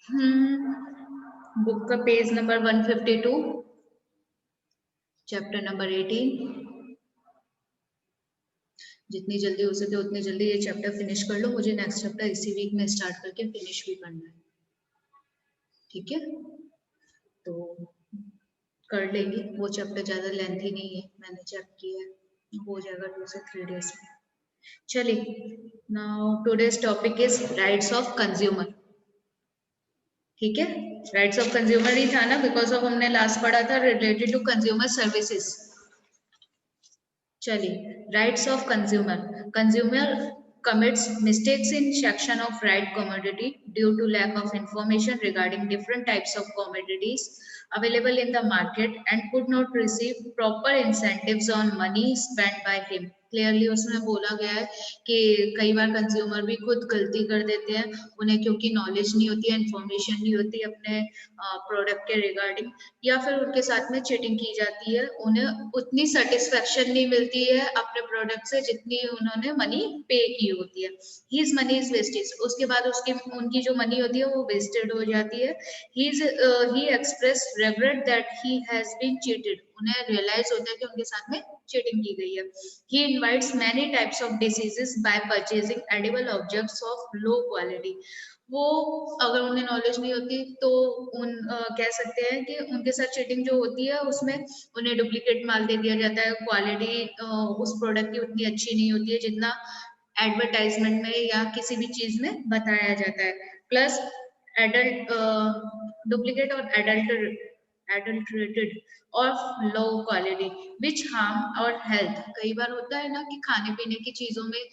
Book का page number 152, chapter number 18। जितनी जल्दी हो सके उतनी जल्दी ये चैप्टर फिनिश कर लो, मुझे नेक्स्ट चैप्टर इसी वीक में स्टार्ट करके फिनिश भी करना है, ठीक है। तो कर लेंगे, वो चैप्टर ज़्यादा लेंथी नहीं है, मैंने चेक किया है, हो जाएगा 2 से 3 डेज में। चलिए, now today's topic is rights of consumer, ठीक है। राइट्स ऑफ कंज्यूमर ही था ना, बिकॉज ऑफ हमने लास्ट पढ़ा था रिलेटेड टू कंज्यूमर सर्विसेज। चलिए, rights of consumer. Consumer commits mistakes in section of right commodity due to lack of information regarding different types of commodities available in the market and could not receive proper incentives on money spent by him. Clearly उसमें बोला गया है कि कई बार consumer भी खुद गलती कर देते हैं, उन्हें क्योंकि नॉलेज नहीं होती है, इन्फॉर्मेशन नहीं होती अपने प्रोडक्ट के रिगार्डिंग, या फिर उनके साथ में चीटिंग की जाती है, उन्हें उतनी सेटिस्फेक्शन नहीं मिलती है अपने प्रोडक्ट से जितनी उन्होंने मनी पे की होती है। हीज मनी इज वेस्टेज, उसके बाद उसकी उनकी जो मनी होती है वो वेस्टेड हो जाती है। He express regret that he has been cheated, उन्हें रियलाइज होता है कि उनके साथ में चीटिंग की गई है। He invites many types of diseases by purchasing edible objects of low quality. वो अगर उन्हें नॉलेज नहीं होती तो कह सकते हैं कि उनके साथ चीटिंग जो होती है उसमें उन्हें डुप्लीकेट माल दे दिया जाता है, क्वालिटी उस प्रोडक्ट की उतनी अच्छी नहीं होती है जितना एडवर्टाइजमेंट में या किसी भी चीज में बताया जाता है। प्लस एडल्ट डुप्लीकेट और एडल्ट्रेटेड और लो क्वालिटी विच हार्म और हेल्थ। कई बार होता है ना कि खाने पीने की चीजों में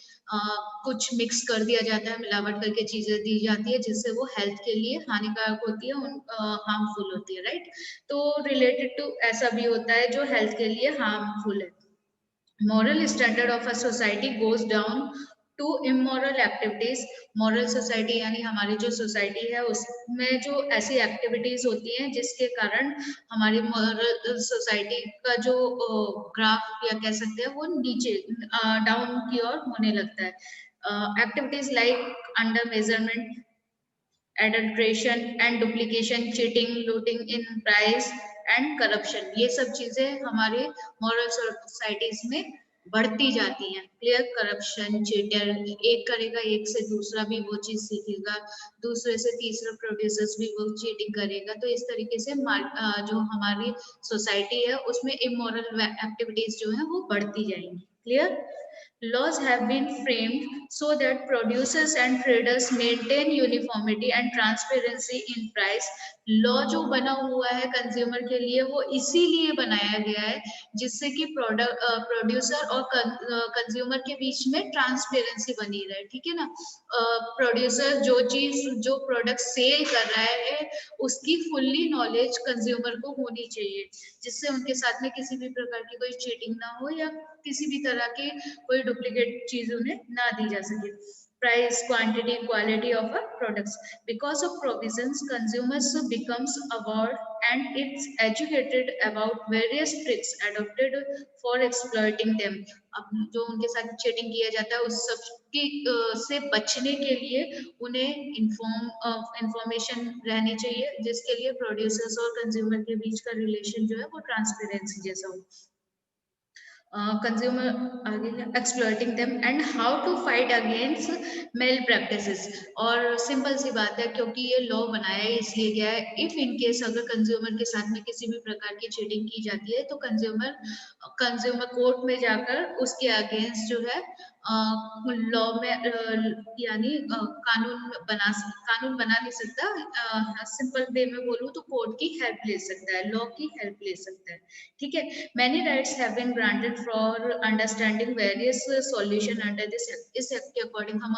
कुछ मिक्स कर दिया जाता है, मिलावट करके चीजें दी जाती है जिससे वो हेल्थ के लिए हानिकारक होती है, हार्मफुल होती है, राइट। तो रिलेटेड टू ऐसा भी होता है जो हेल्थ के लिए हार्मफुल है। Moral standard of a society goes down to immoral activities. Moral society यानी हमारी जो सोसाइटी है उसमें जो ऐसी एक्टिविटीज होती हैं जिसके कारण हमारी मॉरल सोसाइटी का जो ग्राफ या कह सकते हैं वो नीचे डाउन की ओर होने लगता है। Activities like under measurement, adulteration and duplication, cheating, looting in price and corruption, ये सब चीजें हमारे मॉरल सोसाइटीज में बढ़ती जाती हैं। क्लियर, करप्शन, चीटर, एक करेगा एक से दूसरा भी वो चीज सीखेगा, दूसरे से तीसरा प्रोड्यूसर्स भी वो चीटिंग करेगा, तो इस तरीके से जो हमारी सोसाइटी है उसमें इमोरल एक्टिविटीज जो है वो बढ़ती जाएंगी। Clear. Laws have been framed so that producers and traders maintain uniformity and transparency in price. Law जो बना हुआ है कंज्यूमर के लिए वो इसीलिए बनाया गया है जिससे कि प्रोड्यूसर और कंज्यूमर के बीच में ट्रांसपेरेंसी बनी रहे, ठीक है ना। प्रोड्यूसर जो चीज जो प्रोडक्ट सेल कर रहा है उसकी फुल्ली नॉलेज कंज्यूमर को होनी चाहिए जिससे उनके साथ में किसी भी प्रकार की कोई चीटिंग ना हो या किसी भी तरह की कोई डुप्लीकेट चीज उन्हें ना दी जा सके। Price, quantity, quality of a products, because of provisions consumers becomes aware and it's educated about various tricks adopted for exploiting them. अब जो उनके साथ चीटिंग किया जाता है उस सब की से बचने के लिए उन्हें इंफॉर्मेशन रहनी चाहिए जिसके लिए प्रोड्यूसर्स और कंज्यूमर के बीच का रिलेशन जो है वो ट्रांसपेरेंसी जैसा हो। कंज्यूमर आगे exploiting them and how to fight against malpractices. और सिंपल सी बात है क्योंकि ये लॉ बनाया है इसलिए गया है, इफ इन केस अगर कंज्यूमर के साथ में किसी भी प्रकार की चीटिंग की जाती है तो कंज्यूमर कोर्ट में जाकर उसके अगेंस्ट जो है लॉ में यानी कानून बना नहीं सकता, सिंपल वे में बोलूँ तो कोर्ट की हेल्प ले सकता है, लॉ की हेल्प ले सकता है, ठीक है। Many rights have been granted for understanding various solution under this act. इस एक्ट के अकॉर्डिंग हम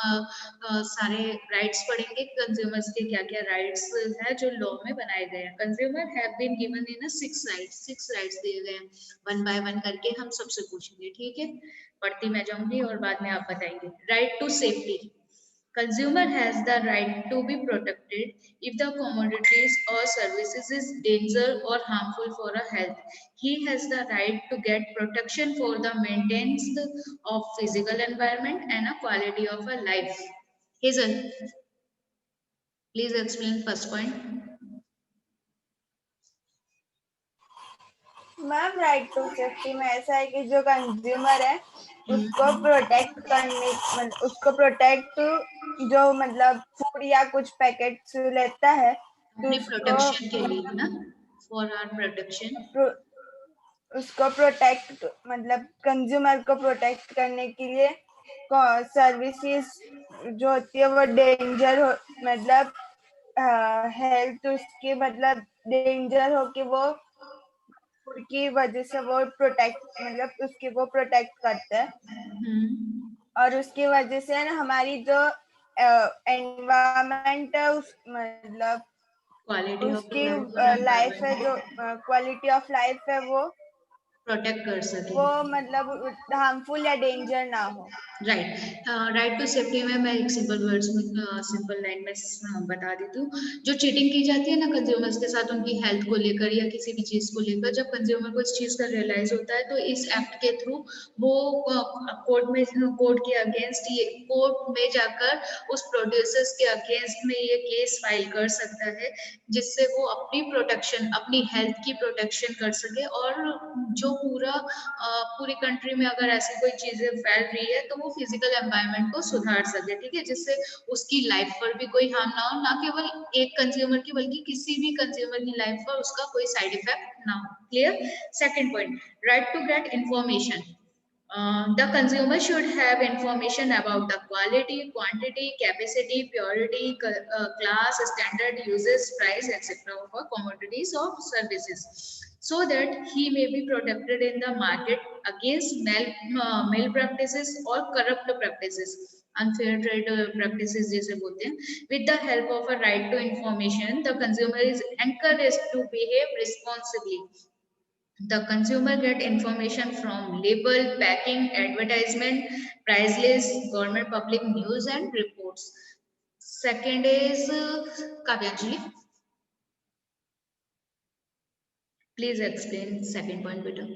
सारे राइट्स पढ़ेंगे कंज्यूमर्स के क्या क्या राइट्स है जो लॉ में बनाए गए हैं। Consumer have been given in 6 rights दिए गए हैं, वन बाय वन करके हम सबसे पूछेंगे, ठीक है। पढ़ती मैं जाऊंगी और बाद में आप बताएंगे। Right to safety, consumer has the right to be protected if the commodities or services is danger or harmful for a health. He has the right to get protection for the maintenance of physical environment and a quality of a life. Hazel, Please explain first point. Ma'am right to safety में ऐसा है कि जो consumer है उसको protect करने उसको protect जो मतलब फूड या कुछ पैकेट लेता है तो अपने प्रोटेक्शन के लिए ना, फॉर आवर प्रोटेक्शन, उसको प्रोटेक्ट मतलब कंज्यूमर को प्रोटेक्ट करने के लिए सर्विसेज जो होती है वो डेंजर हो मतलब हेल्थ उसकी मतलब डेंजर हो कि वो की वजह से वो प्रोटेक्ट मतलब उसकी वो प्रोटेक्ट करते हैं और उसकी वजह से ना हमारी जो एनवायरमेंट है उस मतलब क्वालिटी ऑफ उसकी लाइफ लाइफ है जो क्वालिटी ऑफ लाइफ है वो प्रोटेक्ट कर सके, वो मतलब हार्मफुल या डेंजर ना हो। राइट। राइट टू सेफ्टी में मैं एक सिंपल वर्ड्स में, सिंपल लाइन में बता देती हूँ। जो चीटिंग की जाती है ना कंज्यूमर्स के साथ उनकी हेल्थ को लेकर या किसी भी चीज को लेकर, जब कंज्यूमर को इस चीज का रियलाइज होता है तो इस एक्ट के थ्रू वो कोर्ट के अगेंस्ट, ये कोर्ट में जाकर उस प्रोड्यूसर्स के अगेंस्ट में ये केस फाइल कर सकता है, जिससे वो अपनी प्रोटेक्शन, अपनी हेल्थ की प्रोटेक्शन कर सके, और जो पूरी कंट्री में अगर ऐसी कोई चीजें फैल रही है तो वो फिजिकल एनवायरनमेंट को सुधार सके, ठीक है, जिससे उसकी लाइफ पर भी कोई हार्म ना हो, ना केवल एक कंज्यूमर की बल्कि किसी भी कंज्यूमर की लाइफ पर उसका कोई साइड इफेक्ट ना हो। Clear? Second point, right to get information. The consumer should have information about the quality, quantity, capacity, purity, class, standard, uses, price, etc. of commodities or services, so that he may be protected in the market against malpractices or corrupt practices. Unfair trade practices जैसे बोलते हैं. With the help of a right to information, the consumer is encouraged to behave responsibly. The consumer get information from label, packing, advertisement, price list, government public news and reports. Second is Kavyanjali. Please explain second point better.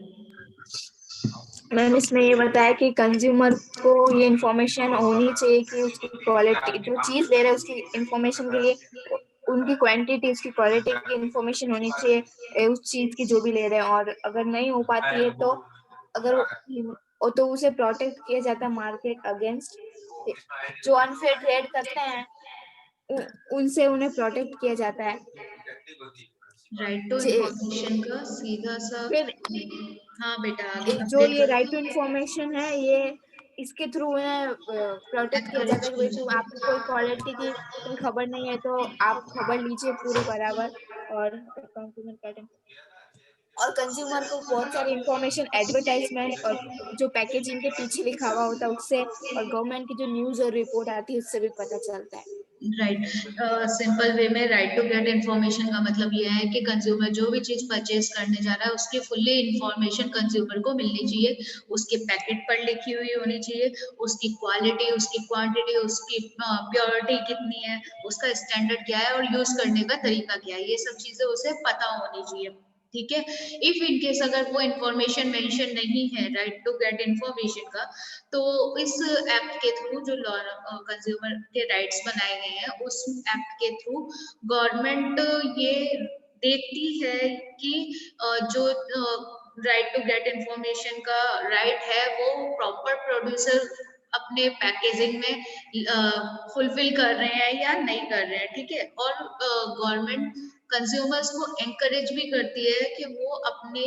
Ma'am इसमें ये बताया कि consumer को ये information होनी चाहिए कि उसकी क्वालिटी, जो चीज ले रहे हैं उसकी इंफॉर्मेशन के लिए उनकी क्वांटिटी, उसकी क्वालिटी की इंफॉर्मेशन होनी चाहिए उस चीज की जो भी ले रहे हैं, और अगर नहीं हो पाती है तो अगर तो उसे प्रोटेक्ट किया जाता है मार्केट अगेंस्ट, जो अनफेयर ट्रेड करते हैं उनसे उन्हें प्रोटेक्ट किया जाता है। राइट टू इंफॉर्मेशन का सीधा सा, फिर हाँ बेटा आगे जो कंप्लीट ये कर। राइट टू इंफॉर्मेशन है ये इसके थ्रू उन्हें प्रोटेक्ट किया जाता है कि भाई तुम आपको कोई क्वालिटी की कोई खबर नहीं है तो आप खबर लीजिए पूरे बराबर, और कंज्यूमर को बहुत सारी इंफॉर्मेशन एडवर्टाइजमेंट और जो पैकेजिंग के पीछे लिखा हुआ होता है उससे, और गवर्नमेंट की जो न्यूज और रिपोर्ट आती है उससे भी पता चलता है। राइट, सिंपल वे में राइट टू गेट इन्फॉर्मेशन का मतलब यह है कि कंज्यूमर जो भी चीज परचेज करने जा रहा है उसकी फुल्ली इन्फॉर्मेशन कंज्यूमर को मिलनी चाहिए, उसके पैकेट पर लिखी हुई होनी चाहिए, उसकी क्वालिटी, उसकी क्वांटिटी, उसकी प्योरिटी कितनी है, उसका स्टैंडर्ड क्या है और यूज करने का तरीका क्या है, ये सब चीजें उसे पता होनी चाहिए, ठीक है। इफ इन केस अगर वो इंफॉर्मेशन मेंशन नहीं है राइट टू गेट इन्फॉर्मेशन का, तो इस एक्ट के थ्रू जो लॉ कंज्यूमर के राइट्स बनाए गए हैं उस एक्ट के थ्रू गवर्नमेंट ये देखती है कि जो राइट टू गेट इन्फॉर्मेशन का राइट है वो प्रॉपर प्रोड्यूसर अपने पैकेजिंग में फुलफिल कर रहे हैं या नहीं कर रहे हैं, ठीक है। और गवर्नमेंट कंज्यूमर्स को एनकरेज भी करती है कि वो अपने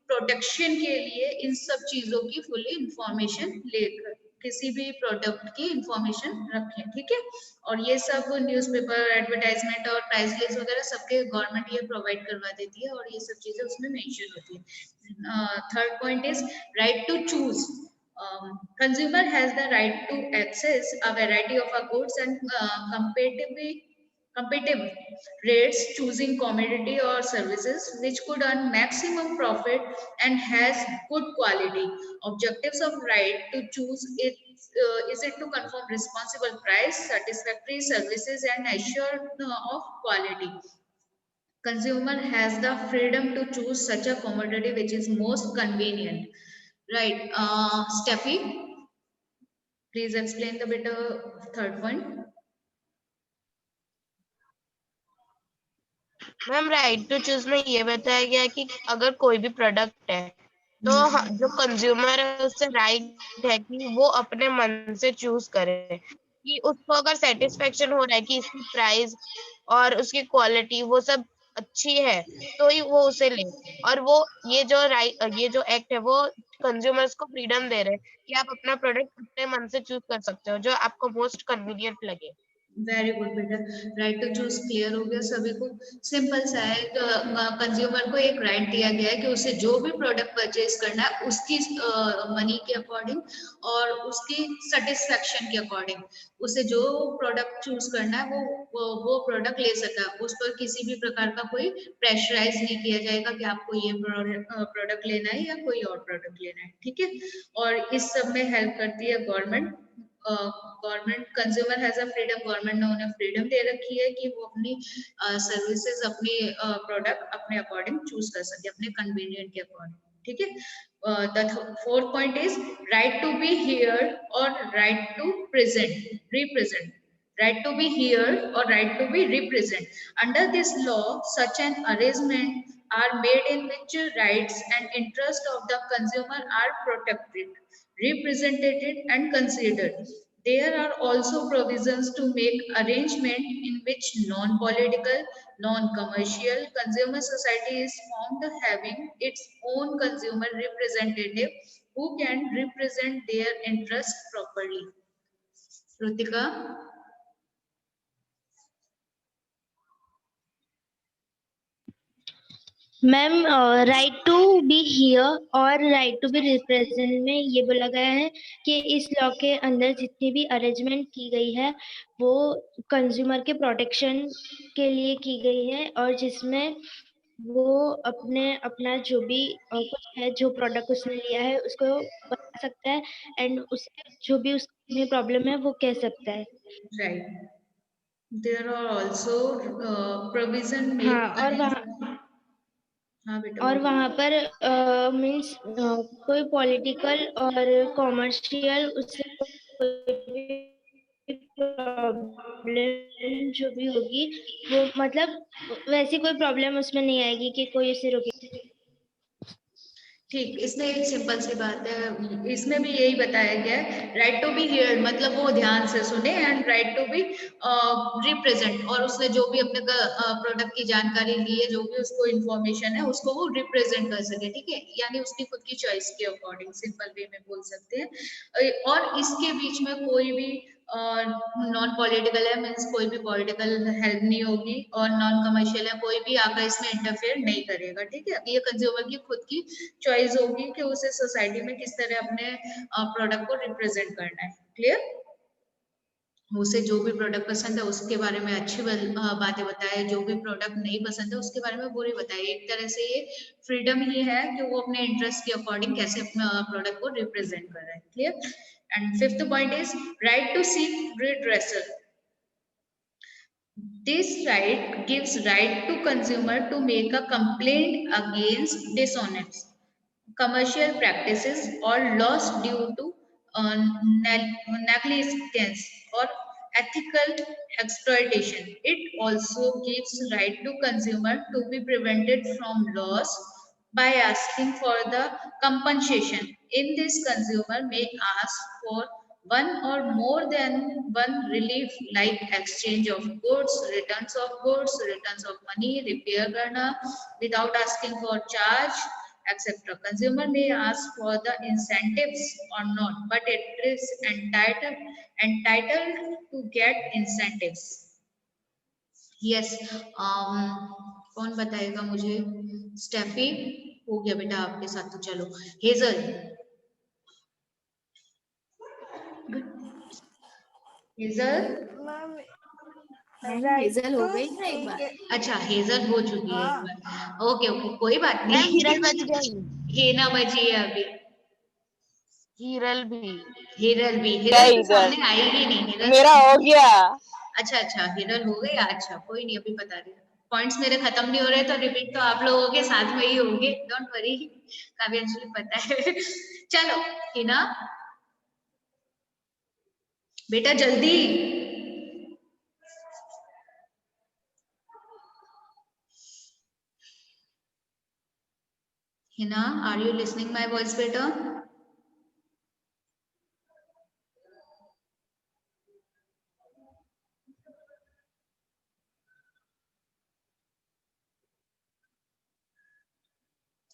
प्रोटेक्शन के लिए इन सब चीजों की फुली इंफॉर्मेशन लेकर किसी भी प्रोडक्ट की इंफॉर्मेशन रखें, ठीक है। और ये सब न्यूज़पेपर, एडवर्टाइजमेंट और प्राइस लिस्ट वगैरह सबके गवर्नमेंट ये प्रोवाइड करवा देती है और ये सब चीजें उसमें मेंशन होती है। Third point is right to choose. Consumer has the right to access a variety of goods and competitive rates, choosing commodity or services which could earn maximum profit and has good quality. Objectives of right to choose it is it to confirm responsible price, satisfactory services and assure of quality. Consumer has the freedom to choose such a commodity which is most convenient. Right, Steffi, please explain the better third point. Ma'am right to choose में ये बताया गया कि अगर कोई भी product है तो जो कंज्यूमर है उससे राइट है कि वो अपने मन से चूज करे कि उसको अगर सेटिस्फेक्शन हो रहा है कि इसकी प्राइस और उसकी क्वालिटी वो सब अच्छी है तो ही वो उसे ले। और वो ये जो एक्ट है वो कंज्यूमर्स को फ्रीडम दे रहे हैं कि आप अपना प्रोडक्ट अपने मन से चूज कर सकते हो जो आपको मोस्ट कन्वीनियंट लगे। वेरी गुड बेटा, राइट टू चूज क्लियर हो गया सभी को। सिंपल सा है, कंज्यूमर को एक राइट दिया गया है कि उसे जो भी प्रोडक्ट परचेज करना है उसकी मनी के अकॉर्डिंग और उसकी सेटिस्फेक्शन के अकॉर्डिंग उसे जो प्रोडक्ट चूज करना है वो प्रोडक्ट ले सकता है। उस पर किसी भी प्रकार का कोई प्रेशराइज नहीं किया जाएगा कि आपको ये प्रोडक्ट लेना है या कोई और प्रोडक्ट लेना है, ठीक है। और इस सब में हेल्प करती है government. Government, consumer has a freedom, government ने उन्हें फ्रीडम दे रखी है कि वो अपनी सर्विसेज अपनी प्रोडक्ट अपने अकॉर्डिंग चूज कर सके, अपने कन्वीनियंट के अकॉर्डिंग, ठीक है। The fourth point is right to be hear और right to present represent. Right to be here or right to be represent. Under this law, such an arrangement are made in which rights and interests of the consumer are protected, represented and considered. There are also provisions to make arrangement in which non-political, non-commercial consumer society is formed having its own consumer representative who can represent their interests properly. Rutika? Ma'am right to be hear और right to be represent में ये बोला गया है कि इस law के अंदर जितनी भी अरेंजमेंट की गई है वो कंज्यूमर के प्रोटेक्शन के लिए की गई है और जिसमें वो अपना जो भी कुछ है जो प्रोडक्ट उसने लिया है उसको बता सकता है एंड उसे जो भी उसमें प्रॉब्लम है वो कह सकता है। Right. There are also provision made हाँ और against. हाँ बेटा और बोलो। वहाँ पर मीन्स कोई पॉलिटिकल और कॉमर्शियल उससे कोई प्रॉब्लम जो भी होगी वो मतलब वैसी कोई प्रॉब्लम उसमें नहीं आएगी कि कोई उसे रोके। ठीक, इसमें एक सिंपल सी बात है, इसमें भी यही बताया गया है, राइट टू बी हियर मतलब वो ध्यान से सुने and right to be represent, और उसने जो भी अपने प्रोडक्ट की जानकारी ली है, जो भी उसको इन्फॉर्मेशन है उसको वो रिप्रेजेंट कर सके, ठीक है। यानी उसकी खुद की चॉइस के अकॉर्डिंग, सिंपल वे में बोल सकते हैं। और इसके बीच में कोई भी नॉन पॉलिटिकल है, मीन्स कोई भी पॉलिटिकल हेल्प नहीं होगी, और नॉन कमर्शियल है, कोई भी आकर इसमें इंटरफेयर नहीं करेगा, ठीक है। ये कंज्यूमर की खुद की चॉइस होगी कि उसे सोसाइटी में किस तरह अपने प्रोडक्ट को रिप्रेजेंट करना है, क्लियर। उसे जो भी प्रोडक्ट पसंद है उसके बारे में अच्छी बातें बताए, जो भी प्रोडक्ट नहीं पसंद है उसके बारे में बुरी बताए। एक तरह से ये फ्रीडम ही है कि वो अपने इंटरेस्ट के अकॉर्डिंग कैसे अपने प्रोडक्ट को रिप्रेजेंट कर रहा है, clear. And fifth point is right to seek redressal. This right gives right to consumer to make a complaint against dishonest commercial practices or loss due to negligence or ethical exploitation. It also gives right to consumer to be prevented from loss by asking for the compensation. In this, consumer may ask for one or more than one relief like exchange of goods, returns of money, repair karna without asking for charge, etc. Consumer may ask for the incentives or not, but it is entitled to get incentives. Yes. कौन बताएगा मुझे? Steffi हो गया बेटा आपके साथ, तो चलो hazel. Hazel, ma'am right hazel हो टू गई ना एक बार। अच्छा हेजल हो चुकी है एक बार, ओके ओके कोई बात मैम नहीं। हिरल बच गई। हेना बची है अभी। हिरल भी। हिरल भी, क्या हिरल तो इधर सामने आएगी नहीं, हिरल मेरा हो गया। अच्छा अच्छा हिरल हो गया, अच्छा कोई नहीं, अभी बता रही हूँ। पॉइंट्स मेरे खत्म नहीं हो रहे तो रिपीट तो आप लोगों के साथ में ही होंगे, डोंट वरी, काव्य अंजलि पता है। चलो हिना बेटा जल्दी। Hina, are you listening my voice better?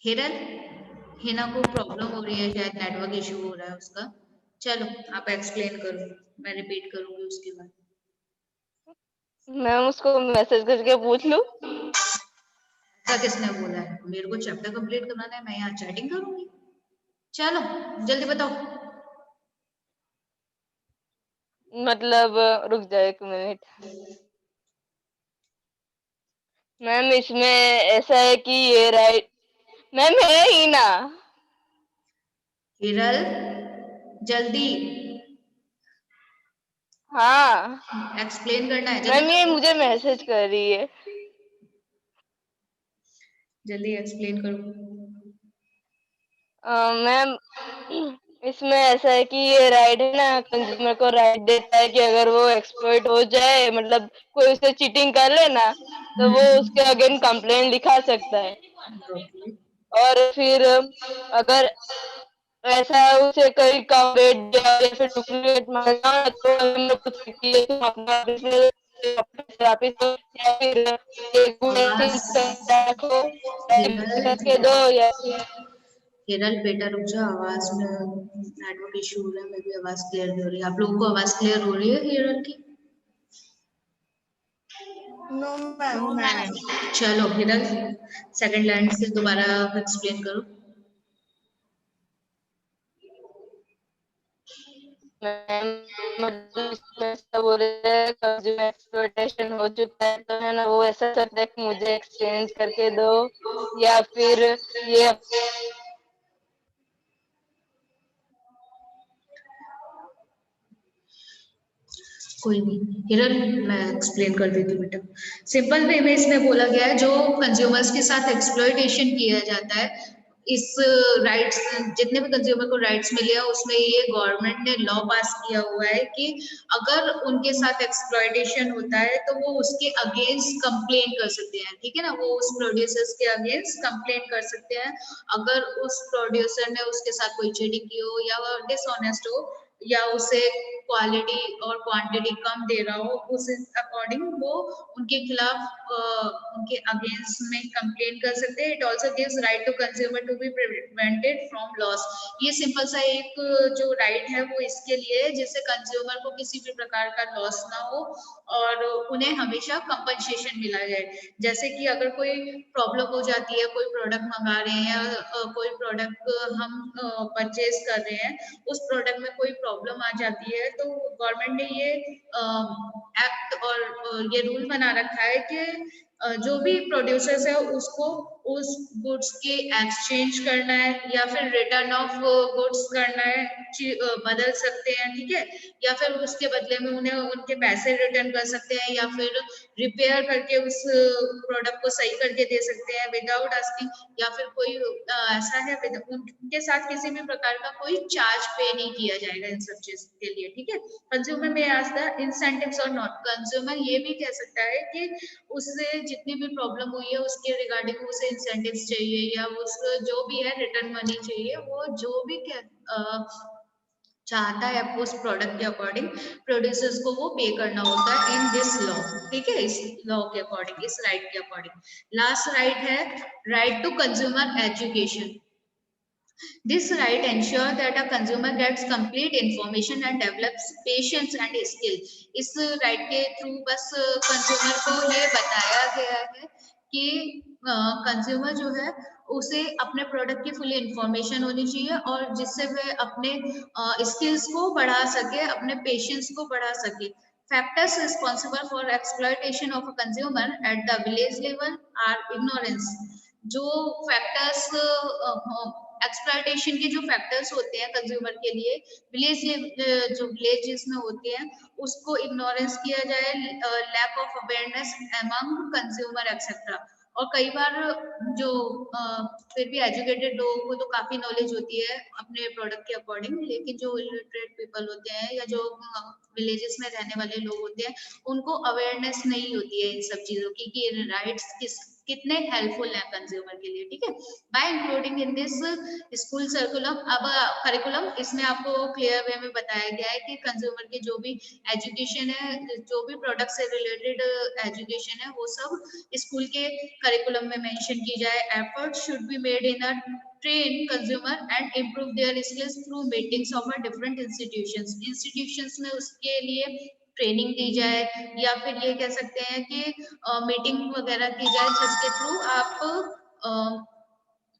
Hiral, Hina को प्रॉब्लम हो रही है, शायद नेटवर्क इशू हो रहा है उसका। चलो आप एक्सप्लेन करो, मैं रिपीट करूंगी उसके बाद। मैम उसको मैसेज करके पूछ लूं? ऐसा किसने बोला है? मेरे को चैप्टर कंप्लीट करना है, मैं यहाँ चैटिंग करूंगी? चलो जल्दी बताओ। मतलब रुक जाओ 1 मिनट। मैम इसमें ऐसा है कि ये राइट मैम है ही ना। हिरल जल्दी हाँ एक्सप्लेन करना है, मैम ये जल्दी मुझे मैसेज कर रही है। जल्दी एक्सप्लेन करो। मैम इसमें ऐसा है कि ये राइट है ना, कंज्यूमर को राइट देता है कि अगर वो एक्सप्लॉइट हो जाए, मतलब कोई उससे चीटिंग कर ले ना, तो वो उसके अगेन कंप्लेंट लिखा सकता है। ओके, और फिर अगर ऐसा उसे कहीं का वेट दिया या फिर डुप्लीकेट मांगा तो हमने पूछ सकती है तुम अपना वापिस दो या फिर ये गुड आवाज एक्सचेंज रखो हिरल करके दो या हिरल बेटा रुक जा, आवाज में नेटवर्क इशू हो रहा है, मेरी आवाज क्लियर नहीं हो रही है। आप लोगों को आवाज क्लियर हो रही है हिरल की? No ma'am. चलो हिरल सेकंड लाइन से दोबारा एक्सप्लेन करो। मैम मतलब इसमें ऐसा बोल रहे हैं कंज्यूमर एक्सप्लॉयटेशन हो चुका है तो है ना, वो ऐसा करता है कि मुझे एक्सचेंज करके दो या फिर ये कोई नहीं हिरल, मैं एक्सप्लेन कर देती हूँ बेटा। सिंपल वे में इसमें बोला गया है, जो कंज्यूमर्स के साथ एक्सप्लॉयटेशन किया जाता है, इस राइट्स जितने भी कंज्यूमर को राइट्स मिले हैं उसमें ये गवर्नमेंट ने लॉ पास किया हुआ है कि अगर उनके साथ एक्सप्लॉयटेशन होता है तो वो उसके अगेंस्ट कंप्लेन कर सकते हैं, ठीक है ना, वो उस प्रोड्यूसर्स के अगेंस्ट कंप्लेन कर सकते हैं। अगर उस प्रोड्यूसर ने उसके साथ कोई चीटिंग की हो या वो डिसऑनेस्ट हो या उसे क्वालिटी और क्वांटिटी कम दे रहा हो, उस अकॉर्डिंग वो उनके खिलाफ उनके अगेंस्ट में कंप्लेन कर सकते हैं। It also gives right to consumer to be prevented from loss. ये सिंपल सा एक जो राइट है वो इसके लिए है जिससे कंज्यूमर को किसी भी प्रकार का लॉस ना हो और उन्हें हमेशा कंपनसेशन मिला जाए। जैसे कि अगर कोई प्रॉब्लम हो जाती है, कोई प्रोडक्ट मंगा रहे हैं या कोई प्रोडक्ट हम परचेज कर रहे हैं, उस प्रोडक्ट में कोई प्रॉब्लम आ जाती है तो गवर्नमेंट ने ये एक्ट और ये रूल बना रखा है कि जो भी प्रोड्यूसर्स है उसको उस गुड्स के एक्सचेंज करना है या फिर रिटर्न ऑफ गुड्स करना है, बदल सकते हैं, ठीक है, या फिर उसके बदले में उन्हें उनके पैसे रिटर्न कर सकते हैं या फिर रिपेयर करके उस प्रोडक्ट को सही करके दे सकते हैं विदाउट आस्किंग, या फिर कोई ऐसा है उनके साथ किसी भी प्रकार का कोई चार्ज पे नहीं किया जाएगा इन सब चीज के लिए, ठीक है। कंज्यूमर में आज द इंसेंटिव्स और नॉट, कंज्यूमर ये भी कह सकता है कि उससे जितनी भी प्रॉब्लम हुई है उसके रिगार्डिंग उसे इंसेंटिव्स चाहिए या उस जो भी है रिटर्न मनी चाहिए, वो जो भी चाहता है उस प्रोडक्ट के अकॉर्डिंग प्रोड्यूसर्स को वो पे करना होता है इन दिस लॉ, ठीक है, इस लॉ के अकॉर्डिंग, इस राइट के अकॉर्डिंग। लास्ट राइट है right to consumer education. This right ensure that a consumer gets complete information and develops patience and skill. इस right के थ्रू बस कंज्यूमर को ये बताया गया है कि कंज्यूमर जो है उसे अपने प्रोडक्ट की फुल इंफॉर्मेशन होनी चाहिए और जिससे वह अपने स्किल्स को बढ़ा सके, अपने पेशेंस को बढ़ा सके। Factors responsible for exploitation of a consumer at the village level are ignorance. जो फैक्टर्स एक्सप्लॉयटेशन के जो फैक्टर्स होते हैं कंज्यूमर के लिए विलेज जो विलेजेस में होते हैं उसको इग्नोरेंस किया जाए, lack of awareness among consumer etcetera. और कई बार जो फिर भी एजुकेटेड लोगों को तो काफी नॉलेज होती है अपने प्रोडक्ट के अकॉर्डिंग, लेकिन जो इलिटरेट पीपल होते हैं या जो विलेजेस में रहने वाले लोग होते हैं उनको अवेयरनेस नहीं होती है इन सब चीजों की कि राइट्स किस कितने हेल्पफुल है कंज्यूमर के लिए, ठीक है। By including in this school curriculum, अब करिकुलम, इसमें आपको क्लियर वे में बताया गया है कि कंज्यूमर के जो भी एजुकेशन है, जो भी प्रोडक्ट से रिलेटेड एजुकेशन है, वो सब स्कूल के करिकुलम में मेंशन की जाए। Effort should be made in a train consumer and improve their skills through meetings of a different institutions में उसके लिए ट्रेनिंग दी जाए, या फिर ये कह सकते हैं कि मीटिंग वगैरह की जाए जिसके थ्रू आप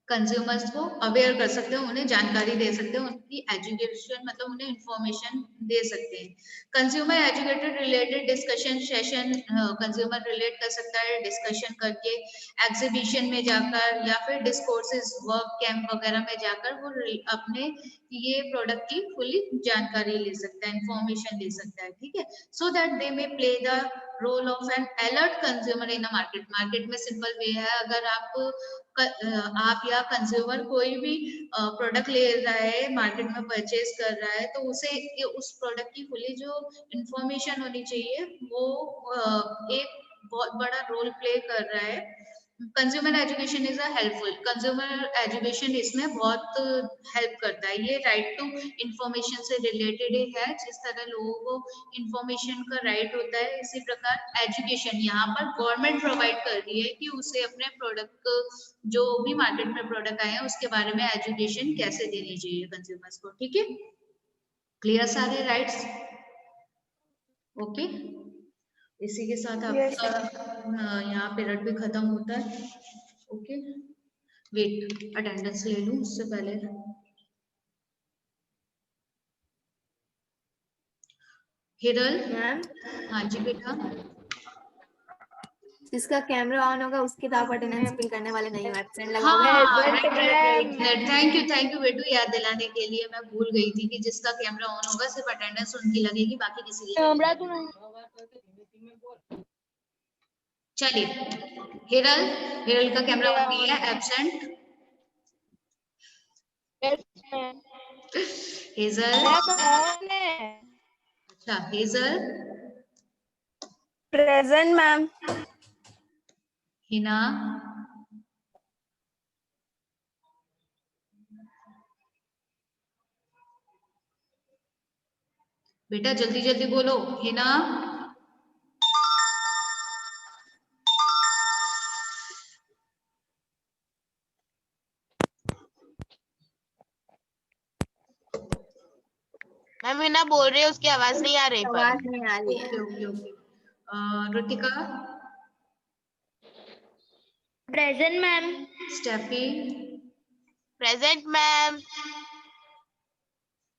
कंज्यूमर्स को अवेयर कर सकते हो, उन्हें जानकारी दे सकते हो, उनकी एजुकेशन मतलब उन्हें इंफॉर्मेशन दे सकते हैं। Consumer educated related discussion session, consumer relate कर सकता है डिस्कशन करके, एग्जीबिशन में जाकर या फिर डिस्कोर्सेज वर्क कैंप वगैरह में जाकर वो अपने ये प्रोडक्ट की फुली जानकारी ले सकता है, इंफॉर्मेशन ले सकता है, ठीक है। So that they may play the role of an alert consumer in a market. Market में सिंपल वे है, अगर आप या कंज्यूमर कोई भी प्रोडक्ट ले रहा है, मार्केट में परचेज कर रहा है, तो उसे उस प्रोडक्ट की फुली जो इंफॉर्मेशन होनी चाहिए वो एक बहुत बड़ा रोल प्ले कर रहा है। Consumer education is a helpful, consumer education इसमें बहुत हेल्प करता है। ये राइट टू इंफॉर्मेशन से रिलेटेड है, जिस तरह लोगों को इंफॉर्मेशन का राइट होता है, इसी प्रकार एजुकेशन यहाँ पर गवर्नमेंट प्रोवाइड कर रही है कि उसे अपने प्रोडक्ट, जो भी मार्केट में प्रोडक्ट आए हैं उसके बारे में एजुकेशन कैसे देनी चाहिए कंज्यूमर्स को, ठीक है। क्लियर सारे राइट्स, ओके। इसी के साथ Yes, आपका यहाँ पीरियड भी खत्म होता है, ओके। वेट, अटेंडेंस ले लूं उससे पहले। हिरल, मैम हाँ जी बेटा। जिसका कैमरा ऑन होगा उसके तो आप अटेंडेंस फिल करने वाले नहीं हो, एब्सेंट लगाओगे। हाँ, Present, राइट, थैंक यू बेटू, याद दिलाने के लिए। मैं भूल गई थी कि जिसका कैमरा ऑन होगा सिर्फ अटेंडेंस उनकी लगेगी, बाकी किसी की नहीं। चलिए, हिरल का कैमरा ऑन नहीं है, एब्सेंट। हेजल, अच्छा हेजल, present ma'am. हिना, बेटा जल्दी जल्दी बोलो, हिना, मैम हिना बोल रही है, उसकी आवाज नहीं आ रही पर। आवाज नहीं आ रही है। Okay okay okay. Ritika, Present ma'am. Steffi, present ma'am.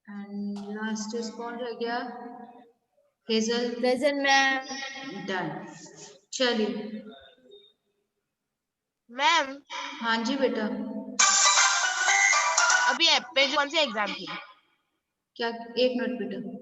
And last कौन रह गया? Hazel, present ma'am. डन। चलिए, मैम हाँ जी बेटा, अभी ऐप पे कौन सी एग्जाम थी? क्या, एक मिनट बेटा।